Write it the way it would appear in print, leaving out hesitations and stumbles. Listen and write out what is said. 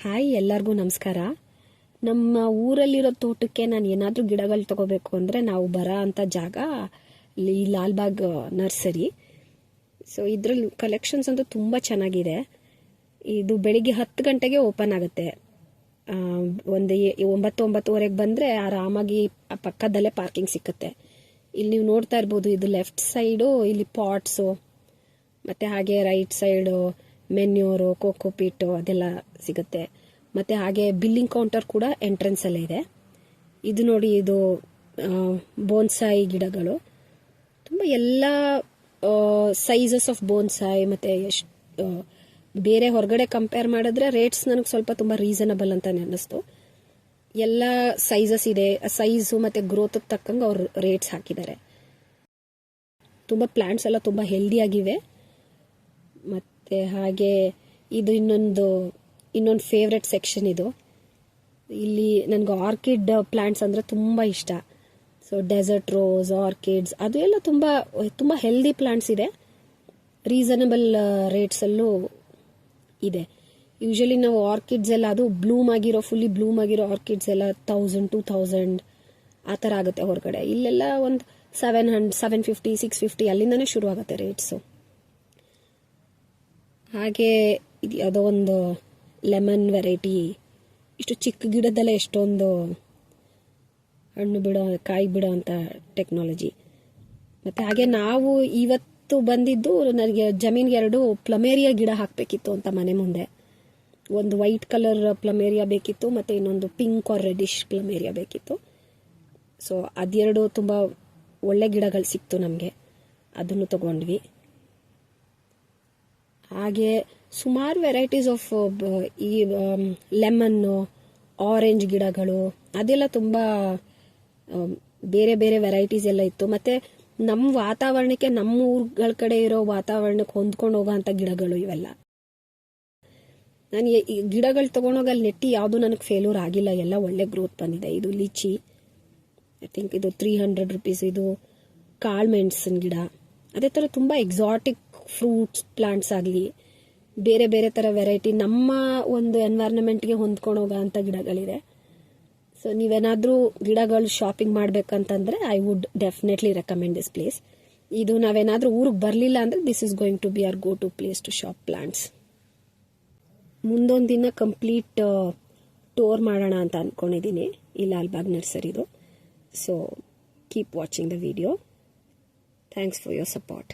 Hi, ಎಲ್ಲರಿಗೂ ನಮಸ್ಕಾರ. ನಮ್ಮ ಊರಲ್ಲಿರೋ ತೋಟಕ್ಕೆ ನಾನು ಏನಾದರೂ ಗಿಡಗಳು ತಗೋಬೇಕು ಅಂದರೆ ನಾವು ಬರೋ ಅಂಥ ಜಾಗ ಈ ಲಾಲ್ಬಾಗ್ ನರ್ಸರಿ. ಸೊ ಇದರಲ್ಲಿ ಕಲೆಕ್ಷನ್ಸ್ ಅಂತೂ ತುಂಬ ಚೆನ್ನಾಗಿದೆ. ಇದು ಬೆಳಿಗ್ಗೆ 10 ಗಂಟೆಗೆ ಓಪನ್ ಆಗುತ್ತೆ. ಒಂದು 9-9:30 ಬಂದರೆ ಆರಾಮಾಗಿ ಪಕ್ಕದಲ್ಲೇ ಪಾರ್ಕಿಂಗ್ ಸಿಕ್ಕುತ್ತೆ. ಇಲ್ಲಿ ನೀವು ನೋಡ್ತಾ ಇರ್ಬೋದು, ಇದು ಲೆಫ್ಟ್ ಸೈಡು ಇಲ್ಲಿ ಪಾಟ್ಸು, ಮತ್ತು ಹಾಗೆ ರೈಟ್ ಸೈಡು ಮೆನ್ಯೂರು, ಕೋಕೋಪೀಟು ಅದೆಲ್ಲ ಸಿಗುತ್ತೆ. ಮತ್ತು ಹಾಗೆ ಬಿಲ್ಲಿಂಗ್ ಕೌಂಟರ್ ಕೂಡ ಎಂಟ್ರೆನ್ಸ್ ಅಲ್ಲೇ ಇದೆ. ಇದು ನೋಡಿ, ಇದು ಬೋನ್ಸಾಯಿ ಗಿಡಗಳು. ತುಂಬ ಎಲ್ಲ ಸೈಜಸ್ ಆಫ್ ಬೋನ್ಸಾಯಿ. ಮತ್ತು ಎಷ್ಟು ಬೇರೆ ಹೊರಗಡೆ ಕಂಪೇರ್ ಮಾಡಿದ್ರೆ ರೇಟ್ಸ್ ನನಗೆ ಸ್ವಲ್ಪ ತುಂಬ ರೀಸನಬಲ್ ಅಂತ ಅನ್ನಿಸ್ತು. ಎಲ್ಲ ಸೈಜಸ್ ಇದೆ, ಸೈಜು ಮತ್ತು ಗ್ರೋತ್ ತಕ್ಕಂಗೆ ಅವ್ರು ರೇಟ್ಸ್ ಹಾಕಿದ್ದಾರೆ. ತುಂಬ ಪ್ಲಾಂಟ್ಸ್ ಎಲ್ಲ ತುಂಬ ಹೆಲ್ದಿಯಾಗಿವೆ. ಮತ್ತು ಹಾಗೆ ಇದು ಇನ್ನೊಂದು ಫೇವ್ರೆಟ್ ಸೆಕ್ಷನ್. ಇದು ಇಲ್ಲಿ ನನಗೆ ಆರ್ಕಿಡ್ ಪ್ಲಾಂಟ್ಸ್ ಅಂದರೆ ತುಂಬ ಇಷ್ಟ. ಸೊ ಡೆಸರ್ಟ್ ರೋಸ್, ಆರ್ಕಿಡ್ಸ್ ಅದು ಎಲ್ಲ ತುಂಬ ತುಂಬ ಹೆಲ್ದಿ ಪ್ಲಾಂಟ್ಸ್ ಇದೆ. ರೀಸನಬಲ್ ರೇಟ್ಸಲ್ಲೂ ಇದೆ. ಯೂಶಲಿ ನಾವು ಆರ್ಕಿಡ್ಸ್ ಎಲ್ಲ ಅದು ಫುಲ್ಲಿ ಬ್ಲೂಮ್ ಆಗಿರೋ ಆರ್ಕಿಡ್ಸ್ ಎಲ್ಲ 1000-2000 ಆ ಥರ ಆಗುತ್ತೆ ಹೊರಗಡೆ. ಇಲ್ಲೆಲ್ಲ ಒಂದು 750, 650 ಅಲ್ಲಿಂದನೇ ಶುರು ಆಗುತ್ತೆ ರೇಟ್ಸು. ಹಾಗೆ ಇದು ಯಾವುದೋ ಒಂದು ಲೆಮನ್ ವೆರೈಟಿ. ಇಷ್ಟು ಚಿಕ್ಕ ಗಿಡದಲ್ಲೇ ಎಷ್ಟೊಂದು ಹಣ್ಣು ಬಿಡೋ, ಕಾಯಿ ಬಿಡೋ ಅಂತ ಟೆಕ್ನಾಲಜಿ. ಮತ್ತು ಹಾಗೆ ನಾವು ಇವತ್ತು ಬಂದಿದ್ದು, ನನಗೆ ಜಮೀನ್ಗೆ 2 ಪ್ಲಮೇರಿಯಾ ಗಿಡ ಹಾಕಬೇಕಿತ್ತು ಅಂತ ಮನೆ ಮುಂದೆ. ಒಂದು ವೈಟ್ ಕಲರ್ ಪ್ಲಮೇರಿಯಾ ಬೇಕಿತ್ತು, ಮತ್ತು ಇನ್ನೊಂದು ಪಿಂಕ್ ಆರ್ ರೆಡಿಶ್ ಪ್ಲಮೇರಿಯಾ ಬೇಕಿತ್ತು. ಸೊ ಅದೆರಡು ತುಂಬ ಒಳ್ಳೆ ಗಿಡಗಳು ಸಿಕ್ತು ನಮಗೆ, ಅದನ್ನು ತಗೊಂಡ್ವಿ. ಹಾಗೆ ಸುಮಾರು ವೆರೈಟೀಸ್ ಆಫ್ ಈ ಲೆಮನ್ನು, ಆರೆಂಜ್ ಗಿಡಗಳು ಅದೆಲ್ಲ ತುಂಬ ಬೇರೆ ಬೇರೆ ವೆರೈಟೀಸ್ ಎಲ್ಲ ಇತ್ತು. ಮತ್ತು ನಮ್ಮ ವಾತಾವರಣಕ್ಕೆ, ನಮ್ಮ ಊರುಗಳ ಕಡೆ ಇರೋ ವಾತಾವರಣಕ್ಕೆ ಹೊಂದ್ಕೊಂಡು ಹೋಗೋಂಥ ಗಿಡಗಳು ಇವೆಲ್ಲ. ನಾನು ಈ ಗಿಡಗಳು ತೊಗೊಂಡೋಗಿ ಅಲ್ಲಿ ನೆಟ್ಟಿ ಯಾವುದು ನನಗೆ ಫೇಲ್ಯೂರ್ ಆಗಿಲ್ಲ, ಎಲ್ಲ ಒಳ್ಳೆ ಗ್ರೋತ್ ಬಂದಿದೆ. ಇದು ಲಿಚಿ, ಐ ಥಿಂಕ್ ಇದು 300 rupees. ಇದು ಕಾಳು ಮೆಣಸಿನ ಗಿಡ. ಅದೇ ಥರ ತುಂಬ ಎಕ್ಸಾಟಿಕ್ ಫ್ರೂಟ್ಸ್ ಪ್ಲಾಂಟ್ಸ್ ಆಗಲಿ, ಬೇರೆ ಬೇರೆ ಥರ ವೆರೈಟಿ ನಮ್ಮ ಒಂದು ಎನ್ವೈರ್ನ್ಮೆಂಟ್ಗೆ ಹೊಂದ್ಕೊಂಡು ಹೋಗೋ ಅಂಥ ಗಿಡಗಳಿದೆ. ಸೊ ನೀವೇನಾದರೂ ಗಿಡಗಳು ಶಾಪಿಂಗ್ ಮಾಡಬೇಕಂತಂದರೆ I would definitely recommend this place. ಇದು ನಾವೇನಾದರೂ ಊರಿಗೆ ಬರಲಿಲ್ಲ ಅಂದರೆ this is going to be our go to place to shop plants. ಮುಂದೊಂದು ದಿನ ಕಂಪ್ಲೀಟ್ ಟೂರ್ ಮಾಡೋಣ ಅಂತ ಅಂದ್ಕೊಂಡಿದ್ದೀನಿ ಈ ಲಾಲ್ಬಾಗ್ ನರ್ಸರಿದು. So keep watching the video. Thanks for your support.